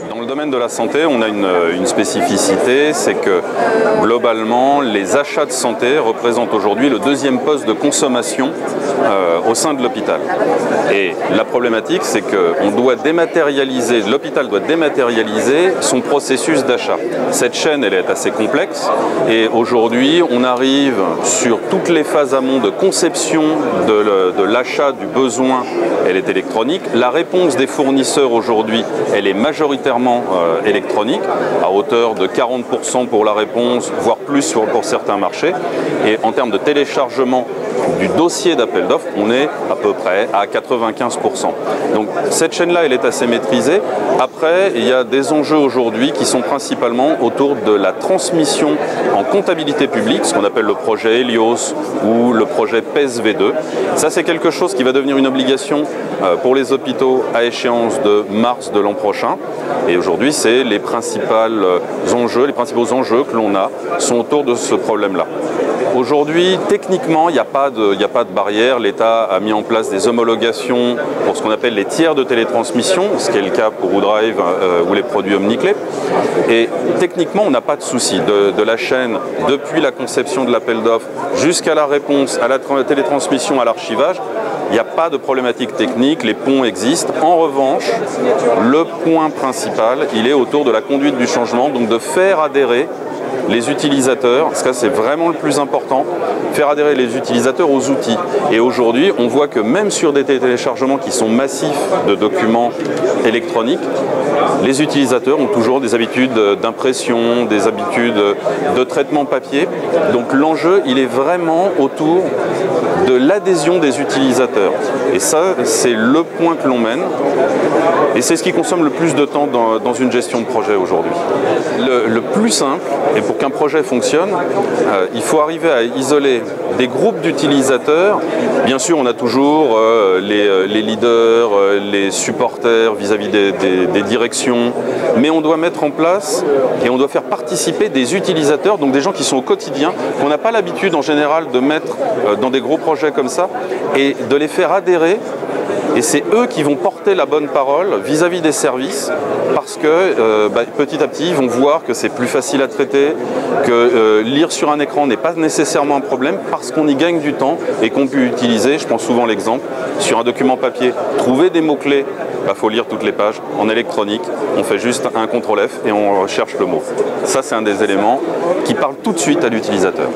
Dans le domaine de la santé, on a une spécificité, c'est que globalement, les achats de santé représentent aujourd'hui le deuxième poste de consommation au sein de l'hôpital. Et la problématique, c'est qu'on doit dématérialiser, l'hôpital doit dématérialiser son processus d'achat. Cette chaîne, elle est assez complexe et aujourd'hui, on arrive sur toutes les phases amont de conception de l'achat, du besoin, elle est électronique. La réponse des fournisseurs aujourd'hui, elle est majoritairement électronique, à hauteur de 40% pour la réponse, voire plus pour certains marchés. Et en termes de téléchargement du dossier d'appel d'offres, on est à peu près à 95%. Donc cette chaîne-là, elle est assez maîtrisée. Après, il y a des enjeux aujourd'hui qui sont principalement autour de la transmission en comptabilité publique, ce qu'on appelle le projet Helios ou le projet PES-V2. Ça, c'est quelque chose qui va devenir une obligation pour les hôpitaux à échéance de mars de l'an prochain. Et aujourd'hui, c'est les principaux enjeux que l'on a sont autour de ce problème-là. Aujourd'hui, techniquement, il n'y a pas de barrière. L'État a mis en place des homologations pour ce qu'on appelle les tiers de télétransmission, ce qui est le cas pour WooDrive ou les produits OmniClé. Et techniquement, on n'a pas de souci de la chaîne depuis la conception de l'appel d'offres jusqu'à la réponse, à la télétransmission, à l'archivage. Il n'y a pas de problématique technique, les ponts existent. En revanche, le point principal, il est autour de la conduite du changement, donc de faire adhérer les utilisateurs, parce que c'est vraiment le plus important, faire adhérer les utilisateurs aux outils. Et aujourd'hui, on voit que même sur des téléchargements qui sont massifs de documents électroniques, les utilisateurs ont toujours des habitudes d'impression, des habitudes de traitement papier. Donc l'enjeu, il est vraiment autour de l'adhésion des utilisateurs. Et ça, c'est le point que l'on mène. Et c'est ce qui consomme le plus de temps dans une gestion de projet aujourd'hui. Le plus simple, et pour qu'un projet fonctionne, il faut arriver à isoler des groupes d'utilisateurs. Bien sûr, on a toujours les leaders, les supporters vis-à-vis des directions, mais on doit mettre en place et on doit faire participer des utilisateurs, donc des gens qui sont au quotidien, qu'on n'a pas l'habitude en général de mettre dans des gros projets comme ça, et de les faire adhérer. Et c'est eux qui vont porter la bonne parole vis-à-vis des services parce que petit à petit, ils vont voir que c'est plus facile à traiter, que lire sur un écran n'est pas nécessairement un problème parce qu'on y gagne du temps et qu'on peut utiliser, je prends souvent l'exemple, sur un document papier, trouver des mots-clés, faut lire toutes les pages. En électronique, on fait juste un CTRL F et on recherche le mot. Ça, c'est un des éléments qui parle tout de suite à l'utilisateur.